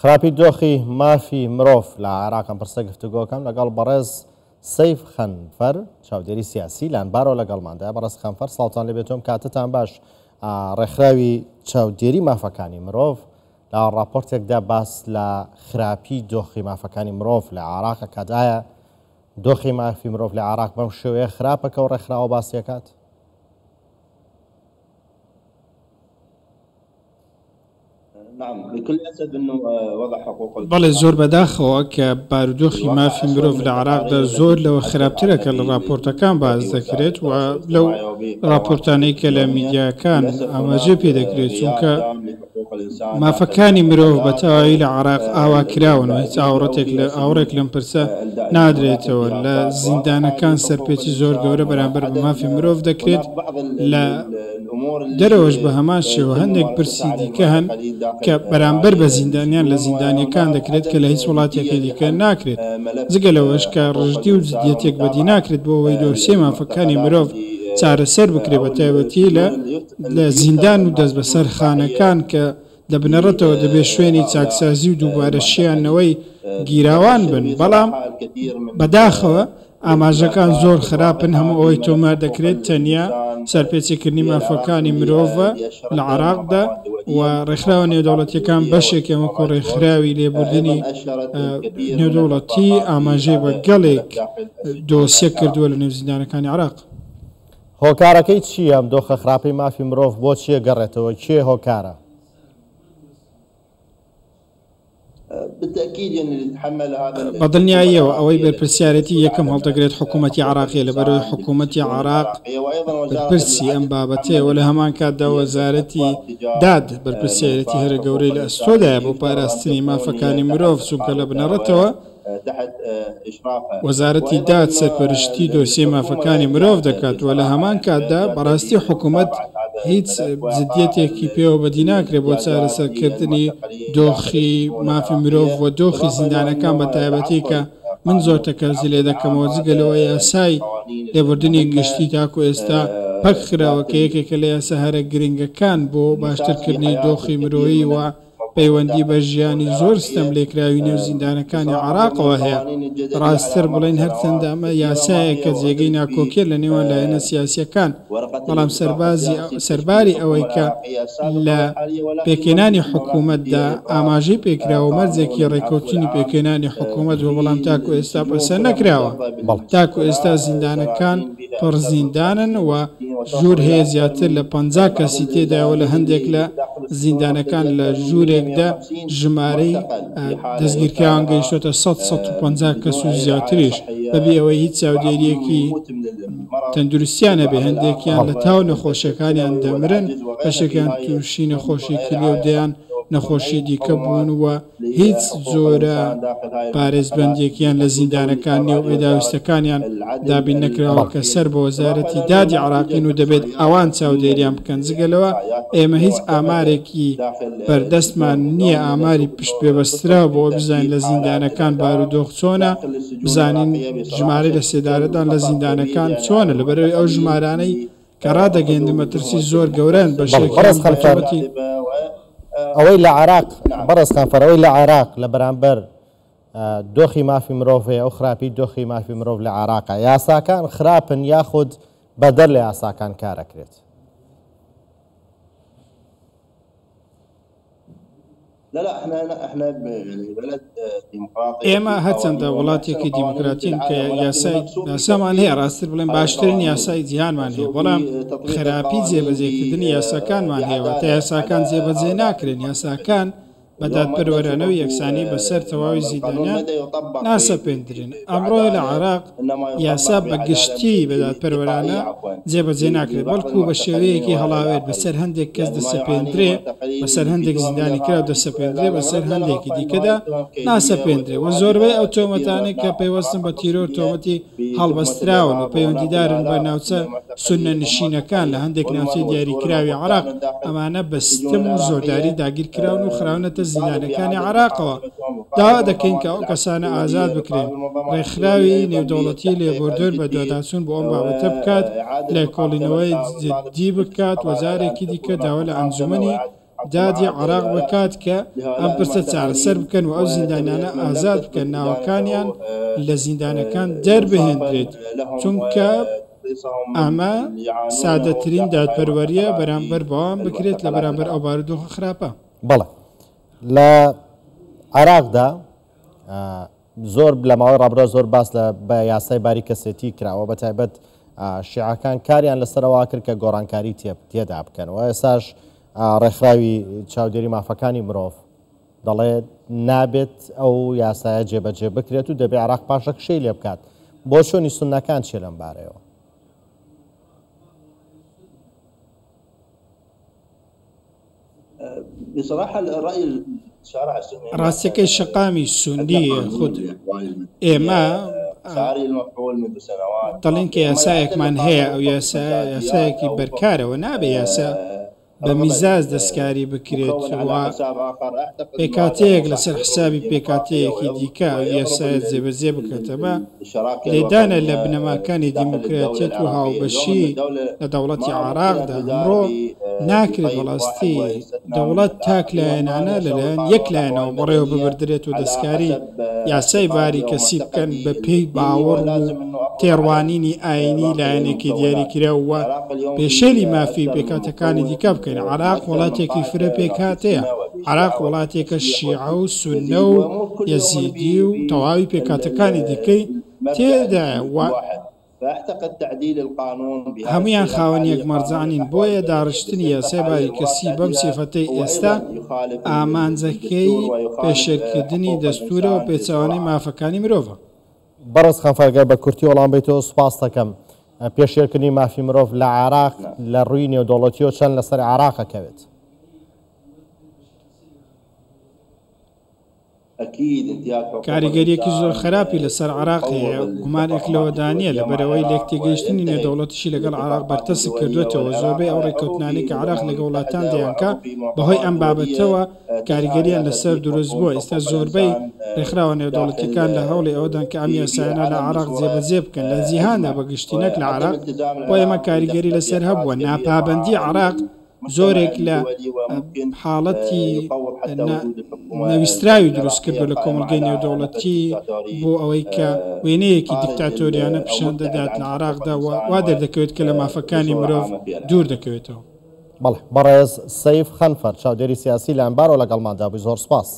خراپی دۆخی مافی مرۆڤ لە عێراقم پرسە گفتوگۆکەم لەگەڵ بەڕێز سەیف خەنفەر چاودێری سیاسی لەنبارەوە لەگەڵماندا. بەڕێز خەنفەر ساڵتان لێبێتۆم کاتتان باش. ڕێکخراوی چاودێری مافەکانی مرۆڤ لە راپۆرتێکدا باس لە خراپی دۆخی مافەکانی مرۆڤ لە عێراقە کاتایە دۆخی مافی مرۆڤ لە عێراق بەم شێوەیە خراپەکە و ڕێکخراوە باسیەکات. بەڵێ زۆر بەداخەوە کە بارودۆخی مافی مرۆڤ لە عێراقدا زۆر لەوە خراپترەکە لە راپۆرتەکان باز دەکرێت و لەو راپۆرتانەی کە لە میدیاکان ئاماژە پێ دەکرێت چونکە مافەکانی مرۆڤ بە تەواوی لە عێراق ئاواکراون و هیچ ئاوڕێک لەم پرسە نادرێتەوە. لە زیندانەکان سەرپێکی زۆر گەورە بەرامبەر بە مافی مرۆڤ دەکرێت. لە دەرەوەش بە هەمان شێوە هەندێک پرسی دیکە هەن کە بەرامبەر بە زیندانیان لە زیندانیەکان دەکرێت کە لە هیچ وڵاتێکی دیکە ناکرێت. جگە لەوەش کە ڕژدی و جدیەتێک بەدی ناکرێت بۆ ئەوەی دۆسیە مافەکانی مرۆڤ چارەسەر بکرێت بە تایبەتی لە زیندان و دەست بەسەر خانەکان کە لە بنەڕەتەوە دەبێت شوێنی چاکسازی و دووبارە شیانەوەی گیراوان بن. بەڵام بەداخەوە ئاماژەکان زۆر خراپن. هەموو ئەوەی تۆمار دەکرێت تەنیا سەرپێچێکردنی مافەکانی مرۆڤە لە عێراقدا و ڕێکخراوە نێودەوڵەتیەکان بەشێک ئەمەکۆ ڕێکخراوی لێبوردنی نێودەوڵەتی ئاماژەی بە گەڵێک دۆسیە کردووە لە نێوزیندانەکانی عێراق. هۆکارەکەی چییە ئەم دۆخە خراپەی مافی مرۆڤ بۆ چیە گەڕێتەوە؟ کێ هۆکارە؟ بەدڵنیاییەوە ئەوەی بەرپرسیارەتی یەکەم هەڵدەگرێت حکوومەتی عێراقیە لەبەرەوەی حکوومەتی عێراق بەرپرسی ئەم بابەتەیە لە هەمان کاتدا وەزارەتی داد بەرپرسیارەتی هەرە گەورەی لە ئەستۆدایە بۆ پاراستنی مافەکانی مرۆڤ چونکە لە بنەڕەتەوە وەزارەتی داد سەرپەرشتی دۆسیە مافەکانی مرۆڤ دەکات و لە هەمان کاتدا بەڕاستی حکوومەت هیچ جدیەتێکی پێوە بەدی ناکرێت بۆ چارەسەرکردنی دۆخی مافی مرۆڤ و دۆخی زیندانەکان بە تایبەتی کە من زۆر تەکەزی لێ دەکەمەوە جگەلەوە یاسای لێبوردنی گشتی تاکو ئێستا پەک خراوە کە یەکێکە لە یاسا هەرە گرنگەکان بۆ باشترکردنی دۆخی مرۆیی و پەیوەندی بە ژیانی زۆر ستەم لێکراوی نێو زیندانەکانی عێراقەوە هەیە. ڕاستتر بڵین هەرچەندە ئەمە یاسایە کە جێگەی ناکۆکێت لە نێوان لایەنە سیاسیەکان، بەڵام سەرباری ئەوەی کە لە پێکێنانی حکوومەتدا ئاماژەی پێکراوە مەرجێکی ڕێکەوتنی پێکێنانی حکوومەت و بەڵام تاکو ئێستا پەسەر نەکراوە. تاکو ئێستا زیندانەکان پڕ زیندانن و ژوور هەیە زیاتر لە 50 کەسی تێداوە لە هەندێک لە زیندانەکان لە ژوورێکدا ژمارەی دەستگیرکراوان گەیشتۆتە 150 کەس و زیاتریش بەبێ ئەوەی هیچ چاودێریەکی تەندروستیانە بێ. هەندێکیان لە تاو نەخۆشیەکانیان دەمرن، بەشێکیان تووشی نەخۆشی کلێ و دەیان نەخۆشی دیکە بوون و هیچ جۆرە پارێزبەندێکیان لە زیندانەکان نێو ئێداویستەکانیان دابین نەکراوە کە سەر بە وەزارەتی دادی عێراقین و دەبێت ئەوان چاودێریان بکەن. جگەلەوە ئێمە هیچ ئامارێکی بەردەستمان نییە، ئاماری پشت پێبەستراوە بۆ بزانین لە زیندانەکان بارودۆخ چۆنە، بزانین ژمارە لە سێدارەدان لە زیندانەکان چۆنە، لەبەرەوەی ئەو ژمارانەی کە ڕادەگەیەندە مەترسی زۆر گەورەن بەشێکی ئەوەی لە عێراق بەڕێز خەنفەر لە عێراق لە بەرامبەر دۆخی مافی مرۆڤەیە ئەو خراپی دۆخی مافی مرۆڤ لە عێراقە یاساکان خراپن یاخود بەدەر لە یاساکان کارەکرێت؟ ئێمە هەرچەندە وڵاتێکی دیموکراتین کە یاسامان هەیە، ڕاستتر بڵێن باشترین یاسای جیهانمان هەیە، بەڵام خراپی جێبەجێکردنی یاساکانمان هەیە تا یاساکان جێبەجێ ناکرێن. یاساکان بە دادپەروەرانە و یەکسانی بەسەر تەواوی زیندانیان ناسەپێندرێن. ئەمڕۆ لە عێراق یاسا بەگشتی بە دادپەروەرانە جێبەجێ ناکرێت، بەڵکو بە شێوەیەکی هەڵاوێت بەسەر هەندێک کەس دەسەپێندرێ، بەسەر هەندێک زیندانی کرا دەسەپێندرێ، بەسەر هەندێکی دیکەدا ناسەپێندرێ و زۆربەی ئەو تۆمەتانەی کە پێوەستن بە تیرۆر تۆمەتی هەڵبەستراون و پەیوەندیدارن بە ناوچە سونە نشینەکان لە هەندێک ناوچەی دیاریکراوی عێراق، ئەمانە بەستم و زۆرداری داگیرکراون و خراونەتە زیندانەکانی عێراقەوە. داوا دەکەین کە ئەو کەسانە ئازاد بکرێن. ڕێکخراوی نێودەوڵەتی لێبوردن بە دواداچوون بۆ ئەم بابەتە بکات، لێکۆڵینەوەی جدی بکات. وەزارێکی دیکە داوا لە ئەنجومەنی دادی عراق بکات کە ئەم پرسە چارەسەر بکەن و ئەو زیندانیانە ئازاد بکەن، ناوەکانیان لە زیندانەکان دەربهێنرێت، چونکە ئەمە سادەترین دادپەروەریە بەرامبەر بەوان بکرێت لە بەرامبەر ئەو بارودۆخە خراپە. بەڵێ لە عێراقدا زۆر لە ماوەی ڕابردووە زۆر باس بە یاسای باری کەسێتی کراوە، بە تایبەت شیعەکان کاریان لەسەرەوە کرد کە گۆڕانکاری تێدا بکەن و ئێساش ڕێکخراوی چاودێری مافەکانی مرۆڤ دەڵێت نابێت ئەو یاسایە جێبەجێ بکرێت و دەبێت عێراق پاشە کشەی لێ بکات. بۆ چۆنی سوننەکان چێ لەم بارەیەوە؟ بصراحة الرأي الشارع السني ڕاستیەکەی شەقامی سوندیە خود ئێمە دەڵێن کە یاسایەکمان هەیە، ئەو یاسایەکی بەرکارەوە نابێ یاسا بە میزاز دەستکاری بکرێت و پێکاتەیەک لەسەر حسابی پێکاتەیەکی دیکە یاسایەت جێبەجێ بکاتەوە لێدانە لە بنەماکانی دیموکراتیەت و هاوبەشی لە دەوڵەتی عێراقدا ئەمڕۆ ناکرێت بەڵاستی دەوڵەت تاک لایەنانە لەلایەن یەک لایەنەوە بەڕێوە ببردرێت و دەستکاری یاسای باری کەسی بکەن بە پێی باوەڕ و تێڕوانینی ئاینی لایەنێکی دیاریکراوە پێشێلی مافی پێکاتەکانی دیکە بکەن. عێراق وڵاتێکی فرە پێکاتەیە، عێراق وڵاتێکە شیعە و سوننە و یەزیدی و تەواوی پێکاتەکانی دیکەی تێدایە و هەمویان خاوەن یەک مەرجانین، بۆیە داڕشتنی یاسای باری کەسی بەم سێفەتەی ئێستا ئامانجەکەی پێشێرکردنی دەستورە و پێچەوانەی مافەکانی مرۆڤە. بەڕێز خەنفەرگەر بە کورتی وەڵام بیتەوە سوپاس دەکەم. پێشێرکردنی مافی مرۆڤ لە عێراق لە ڕووی نێودەوڵەتیەوە چەند لەسەر عێراقەکەوێت؟ کاریگەریەکی زۆر خراپی لەسەر عێراقەیە، گومانێک لەوەدانە لەبەرەوەی لێک تێگەیشتنی نێودەوڵەتیشی لەگەڵ عێراق بەرتەسک کردوێتەوە. زۆربەی ئەو ڕێککەوتنانەی کە عێراق لەگە وڵاتان دەیانکە بەهۆی ئەم بابەتەوە کاریگەریان لەسەر دروست بووە. ئێستا زۆربەی ڕێکخراوە نێودەوڵەتیەکان لە هەوڵی ئەوەدان کە ئەم یاسایانە لە عێراق جێبەجێ بکەن لە جیهاندا بەگشتینەک لە عێراق، بۆ ئێمە کاریگەری لەسەر هەبووە. ناپابەندی عێراق زۆرێک لە حاڵەتی نەویستراوی دروست کردو لە کۆمەلگەی نێودەوڵەتی بۆ ئەوەی کە وێنەیەکی دیکتاتۆریانە پیشان دەدات لە عێراقدا وا دەردەکەوێت کە لە مافەکانی مرۆڤ دوور دەکەوێتەوە. بەڵێ بەڕێز سەیف خەنفەر چاودێری سیاسی لە ئەنبارەوە لەگەڵماندا بووی، زۆر سوپاس.